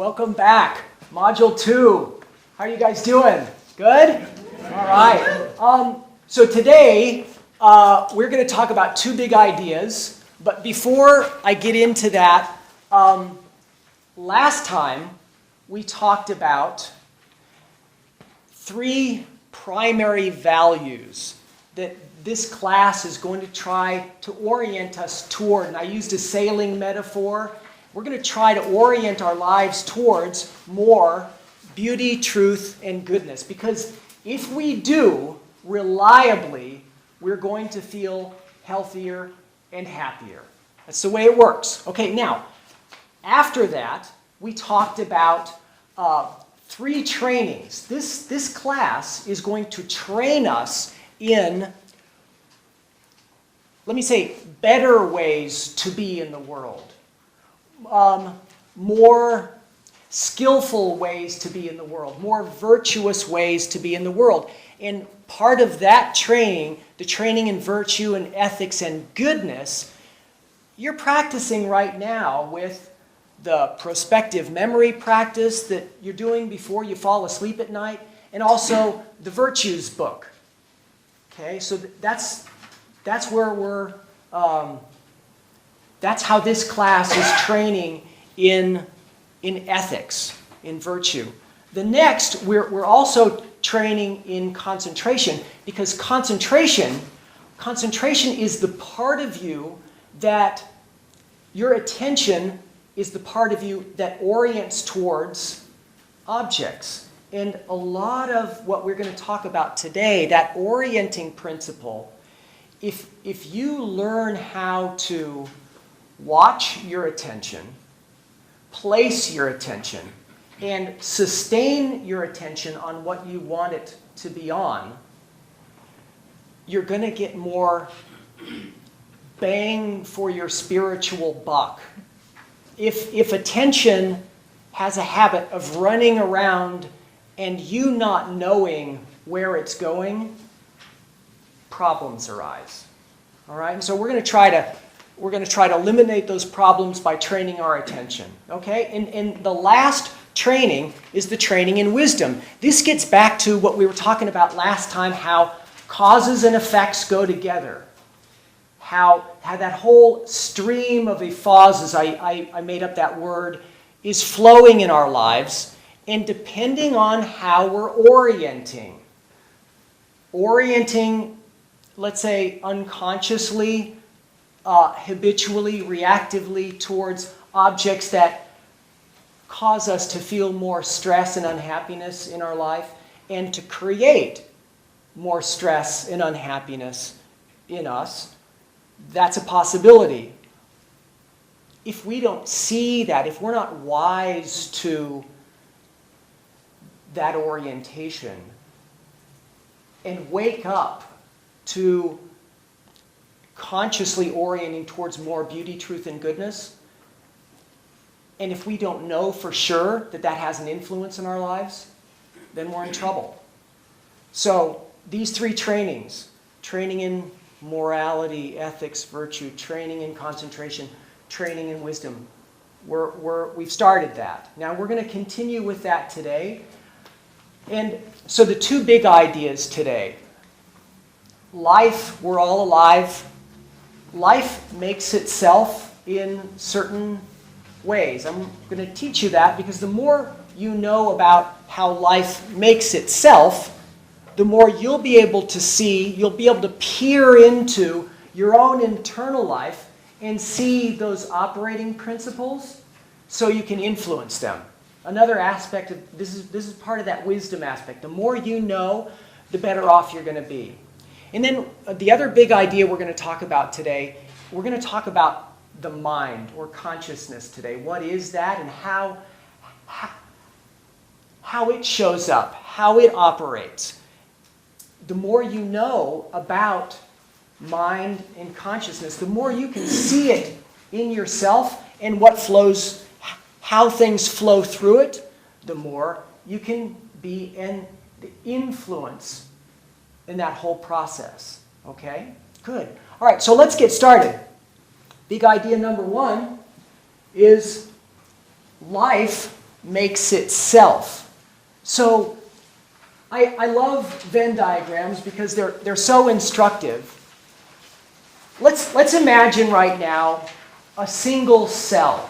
welcome back. Module 2. How are you guys doing? Good? All right. So today, we're going to talk about two big ideas. But before I get into that, last time we talked about 3 primary values that this class is going to try to orient us toward. And I used a sailing metaphor. We're going to try to orient our lives towards more beauty, truth, and goodness. Because if we do reliably, we're going to feel healthier and happier. That's the way it works. Okay, now, after that, we talked about 3 trainings. This class is going to train us in, let me say, better ways to be in the world. More skillful ways to be in the world. More virtuous ways to be in the world. And part of that training, the training in virtue and ethics and goodness, you're practicing right now with the prospective memory practice that you're doing before you fall asleep at night, and also the virtues book. Okay, so that's where we're. That's how this class is training in ethics, in virtue. The next, we're also training in concentration, because concentration is the part of you that your attention is the part of you that orients towards objects. And a lot of what we're going to talk about today, that orienting principle, if you learn how to watch your attention, place your attention, and sustain your attention on what you want it to be on, you're going to get more bang for your spiritual buck. If attention has a habit of running around and you not knowing where it's going, problems arise. All right, and so we're going to try to eliminate those problems by training our attention. Okay, and the last training is the training in wisdom. This gets back to what we were talking about last time, how causes and effects go together. How that whole stream of effauces, I made up that word, is flowing in our lives, and depending on how we're orienting, let's say unconsciously, habitually, reactively towards objects that cause us to feel more stress and unhappiness in our life, and to create more stress and unhappiness in us, that's a possibility. If we don't see that, if we're not wise to that orientation and wake up to consciously orienting towards more beauty, truth, and goodness, and if we don't know for sure that that has an influence in our lives, then we're in trouble. So these 3 trainings, training in morality, ethics, virtue, training in concentration, training in wisdom, we've started that. Now we're going to continue with that today. And so the 2 big ideas today. Life, we're all alive. Life makes itself in certain ways. I'm going to teach you that because the more you know about how life makes itself, the more you'll be able to see, you'll be able to peer into your own internal life and see those operating principles so you can influence them. Another aspect of this is part of that wisdom aspect. The more you know, the better off you're going to be. And then the other big idea we're going to talk about today, we're going to talk about the mind or consciousness today. What is that, and how it shows up, how it operates. The more you know about mind and consciousness, the more you can see it in yourself and what flows, how things flow through it, the more you can be in the influence in that whole process. Okay? Good. All right, so let's get started. Big idea number 1 is life makes itself. So I love Venn diagrams because they're so instructive. Let's imagine right now a single cell.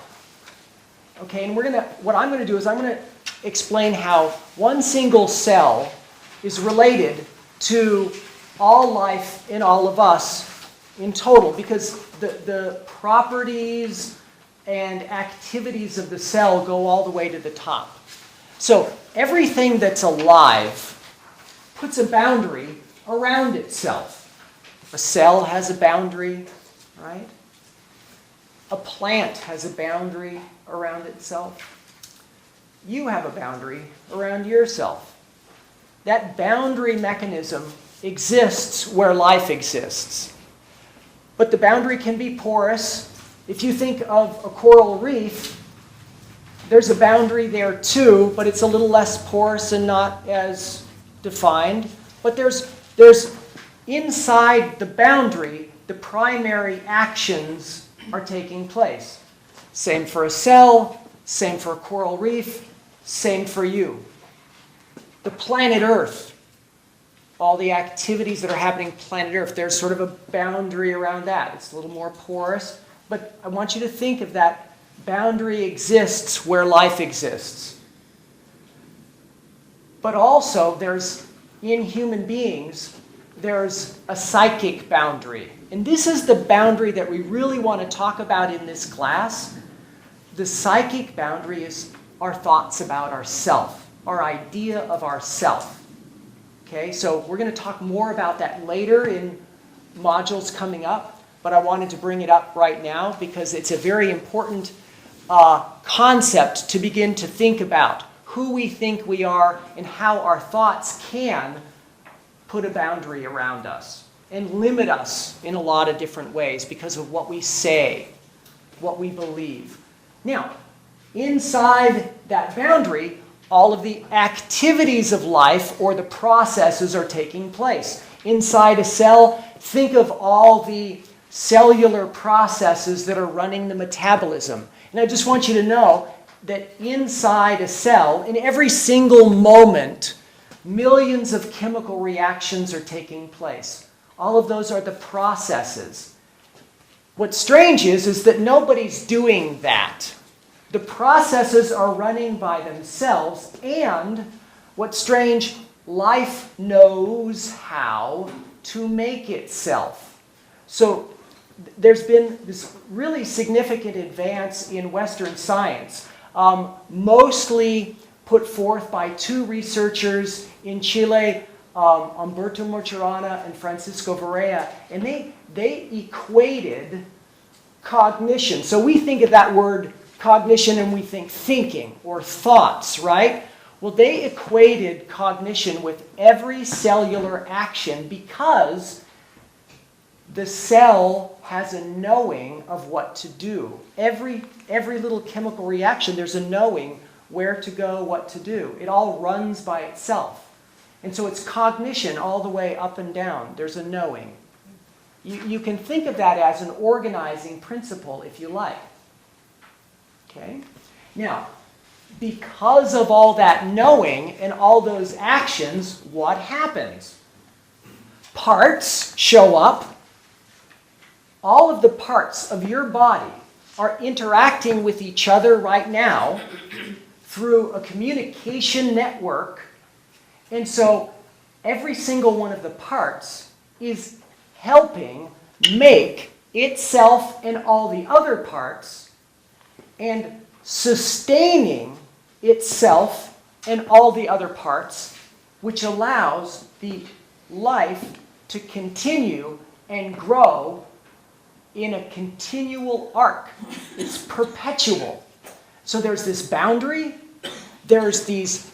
Okay, and what I'm going to do is I'm going to explain how one single cell is related to all life in all of us in total, because the properties and activities of the cell go all the way to the top. So everything that's alive puts a boundary around itself. A cell has a boundary, right? A plant has a boundary around itself. You have a boundary around yourself. That boundary mechanism exists where life exists. But the boundary can be porous. If you think of a coral reef, there's a boundary there too, but it's a little less porous and not as defined. But there's inside the boundary, the primary actions are taking place. Same for a cell, same for a coral reef, same for you. The planet Earth, all the activities that are happening on planet Earth, there's sort of a boundary around that. It's a little more porous, but I want you to think of that boundary exists where life exists. But also, in human beings, there's a psychic boundary. And this is the boundary that we really want to talk about in this class. The psychic boundary is our thoughts about ourself, our idea of ourself. Okay, so we're going to talk more about that later in modules coming up, but I wanted to bring it up right now because it's a very important concept to begin to think about who we think we are and how our thoughts can put a boundary around us and limit us in a lot of different ways because of what we say, what we believe. Now, inside that boundary, all of the activities of life or the processes are taking place. Inside a cell, think of all the cellular processes that are running the metabolism. And I just want you to know that inside a cell, in every single moment, millions of chemical reactions are taking place. All of those are the processes. What's strange is that nobody's doing that. The processes are running by themselves, and what's strange, life knows how to make itself. So there's been this really significant advance in Western science, mostly put forth by two researchers in Chile, Humberto Maturana and Francisco Varela, and they equated cognition. So we think of that word cognition and we think thinking or thoughts, right? Well, they equated cognition with every cellular action because the cell has a knowing of what to do. Every little chemical reaction, there's a knowing where to go, what to do. It all runs by itself. And so it's cognition all the way up and down. There's a knowing. You can think of that as an organizing principle, if you like. Okay? Now, because of all that knowing and all those actions, what happens? Parts show up. All of the parts of your body are interacting with each other right now through a communication network. And so every single one of the parts is helping make itself and all the other parts and sustaining itself and all the other parts, which allows the life to continue and grow in a continual arc. It's perpetual. So there's this boundary, there's these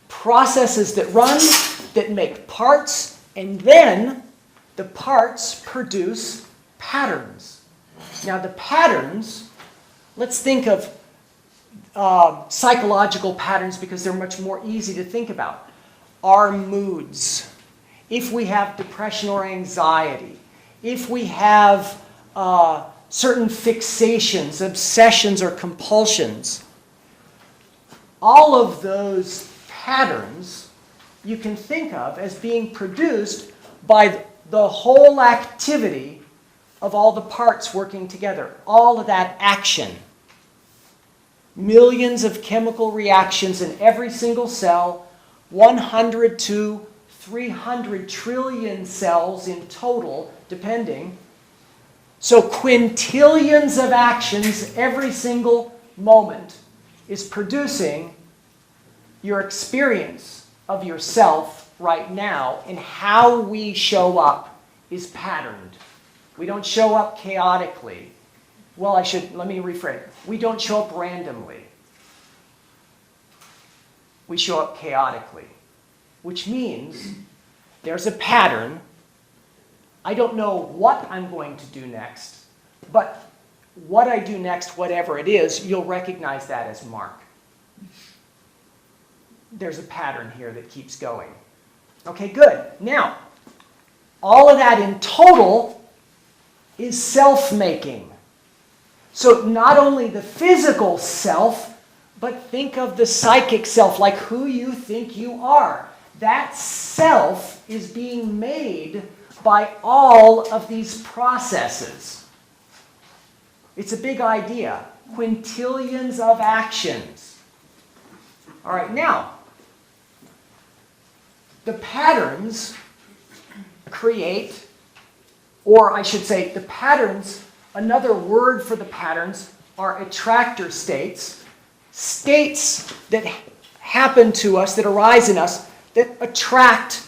processes that run, that make parts, and then the parts produce patterns. Now the patterns, let's think of psychological patterns because they're much more easy to think about. Our moods. If we have depression or anxiety, if we have certain fixations, obsessions, or compulsions, all of those patterns you can think of as being produced by the whole activity of all the parts working together, all of that action. Millions of chemical reactions in every single cell, 100 to 300 trillion cells in total, depending. So quintillions of actions every single moment is producing your experience of yourself right now, and how we show up is patterned. We don't show up chaotically. Well, let me rephrase. We don't show up randomly. We show up chaotically, which means there's a pattern. I don't know what I'm going to do next, but what I do next, whatever it is, you'll recognize that as Mark. There's a pattern here that keeps going. Okay, good. Now, all of that in total is self-making. So not only the physical self, but think of the psychic self, like who you think you are. That self is being made by all of these processes. It's a big idea. Quintillions of actions. All right, now, the patterns create, or I should say, the patterns, another word for the patterns are attractor states, states that happen to us, that arise in us, that attract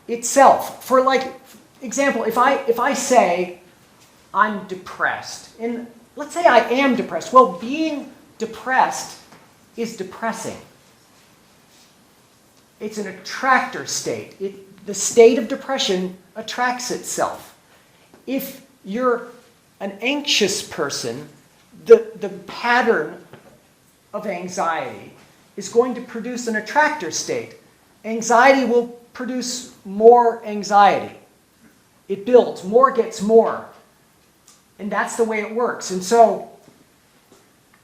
itself. For like example, if I say I'm depressed, and let's say I am depressed, well, being depressed is depressing. It's an attractor state. The state of depression attracts itself. If you're an anxious person, the pattern of anxiety is going to produce an attractor state. Anxiety will produce more anxiety. It builds, more gets more. And that's the way it works. And so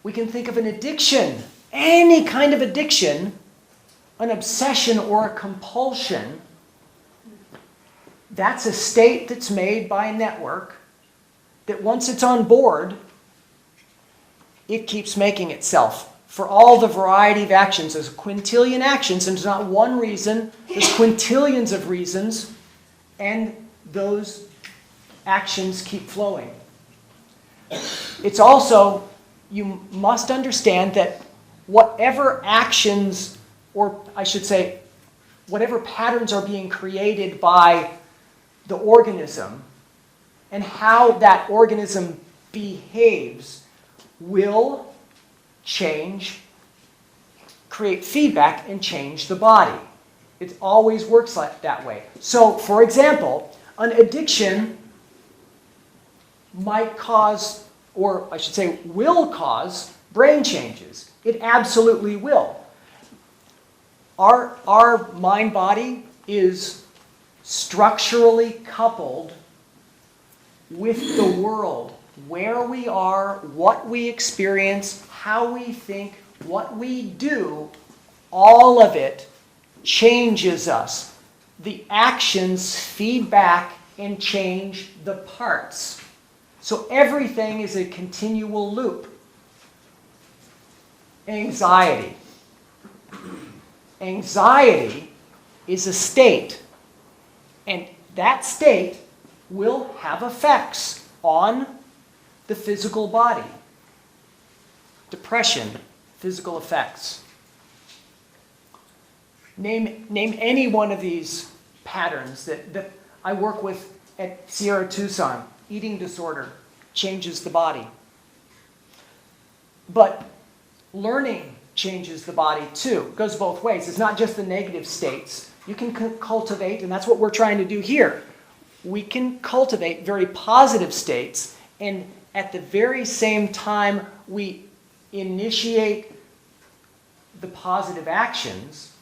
we can think of an addiction, any kind of addiction, an obsession or a compulsion. That's a state that's made by a network that once it's on board, it keeps making itself for all the variety of actions. There's a quintillion actions, and there's not one reason. There's quintillions of reasons, and those actions keep flowing. It's also, you must understand that whatever actions, or I should say, whatever patterns are being created by the organism, and how that organism behaves will change, create feedback, and change the body. It always works like that way. So, for example, an addiction might cause, or I should say will cause, brain changes. It absolutely will. Our mind-body is structurally coupled with the world, where we are, what we experience, how we think, what we do, all of it changes us. The actions feed back and change the parts. So everything is a continual loop. Anxiety. Anxiety is a state, and that state will have effects on the physical body. Depression, physical effects. Name any one of these patterns that I work with at Sierra Tucson. Eating disorder changes the body. But learning changes the body too. It goes both ways. It's not just the negative states. You can cultivate, and that's what we're trying to do here. We can cultivate very positive states, and at the very same time we initiate the positive actions,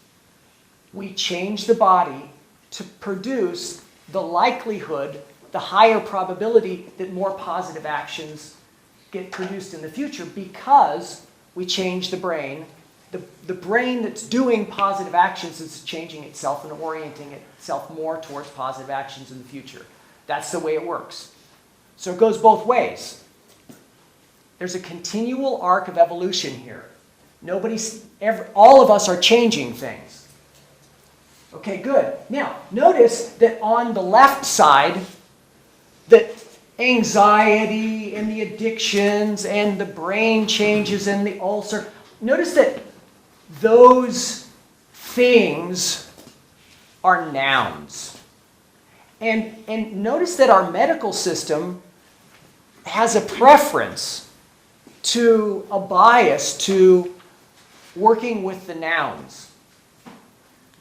we change the body to produce the likelihood, the higher probability that more positive actions get produced in the future, because we change the brain the brain that's doing positive actions is changing itself and orienting itself more towards positive actions in the future. That's the way it works. So it goes both ways. There's a continual arc of evolution here. All of us are changing things. Okay, good. Now, notice that on the left side, that anxiety and the addictions and the brain changes and the ulcer, notice that those things are nouns. And notice that our medical system has a preference to a bias to working with the nouns.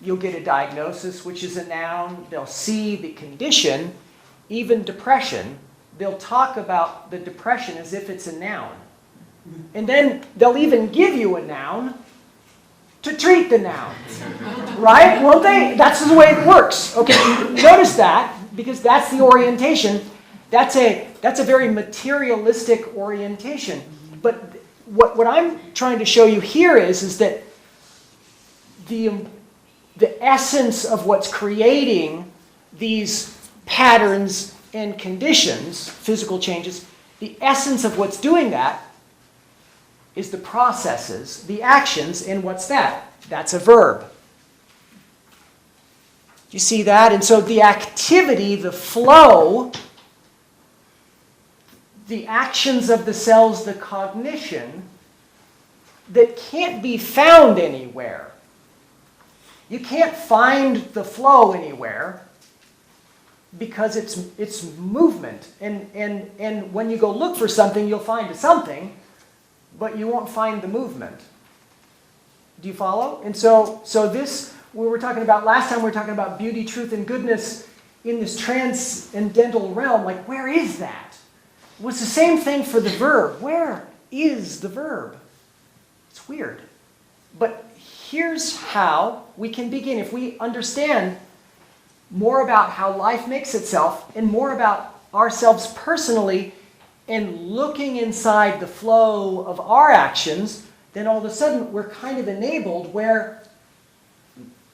You'll get a diagnosis, which is a noun. They'll see the condition, even depression. They'll talk about the depression as if it's a noun. And then they'll even give you a noun to treat the noun. Right? Won't they? That's the way it works. Okay, notice that, because that's the orientation. That's a very materialistic orientation. But what I'm trying to show you here is that the essence of what's creating these patterns and conditions, physical changes, the essence of what's doing that is the processes, the actions, and what's that? That's a verb. Do you see that? And so the activity, the flow, the actions of the cells, the cognition, that can't be found anywhere. You can't find the flow anywhere because it's movement. And when you go look for something, you'll find something, but you won't find the movement. Do you follow? And so this, we were talking about, last time we were talking about beauty, truth, and goodness in this transcendental realm. Like, where is that? It was the same thing for the verb. Where is the verb? It's weird. But here's how we can begin. If we understand more about how life makes itself and more about ourselves personally and looking inside the flow of our actions, then all of a sudden we're kind of enabled where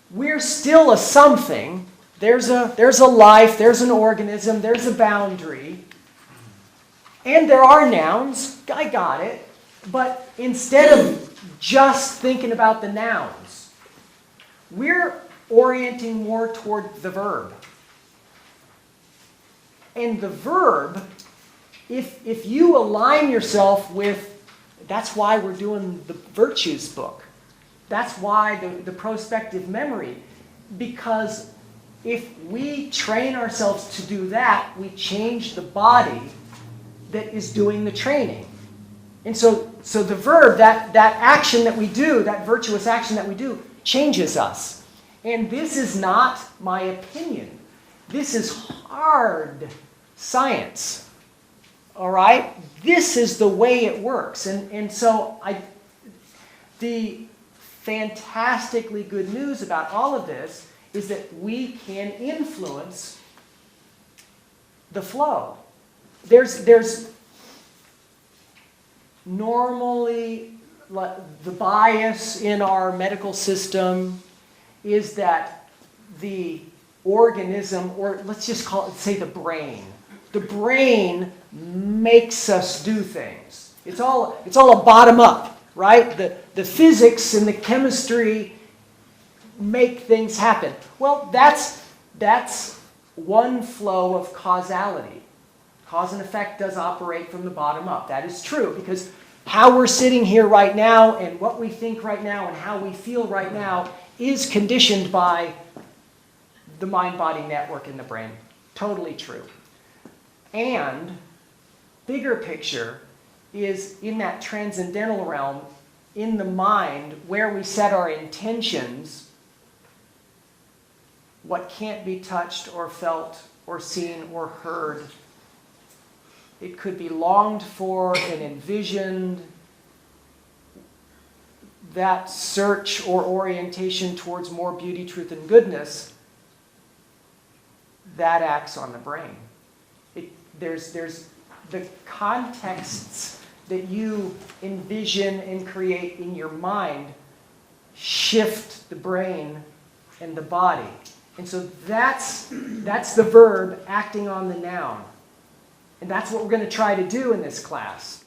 we're still a something. There's a life, there's an organism, there's a boundary, and there are nouns. I got it. But instead of just thinking about the nouns, we're orienting more toward the verb. And the verb, if you align yourself with, that's why we're doing the virtues book. That's why the prospective memory. Because if we train ourselves to do that, we change the body that is doing the training. And so the verb, that action that we do, that virtuous action that we do, changes us. And this is not my opinion. This is hard science. All right? This is the way it works. And so the fantastically good news about all of this is that we can influence the flow. There's normally the bias in our medical system is that the organism, or let's just say the brain. The brain makes us do things. It's all a bottom up, right? The physics and the chemistry make things happen. Well, that's one flow of causality. Cause and effect does operate from the bottom up. That is true, because how we're sitting here right now and what we think right now and how we feel right now is conditioned by the mind-body network in the brain. Totally true. And bigger picture is in that transcendental realm, in the mind, where we set our intentions, what can't be touched or felt or seen or heard. It could be longed for and envisioned. That search or orientation towards more beauty, truth, and goodness, that acts on the brain. There's the contexts that you envision and create in your mind shift the brain and the body. And so that's the verb acting on the noun. And that's what we're going to try to do in this class.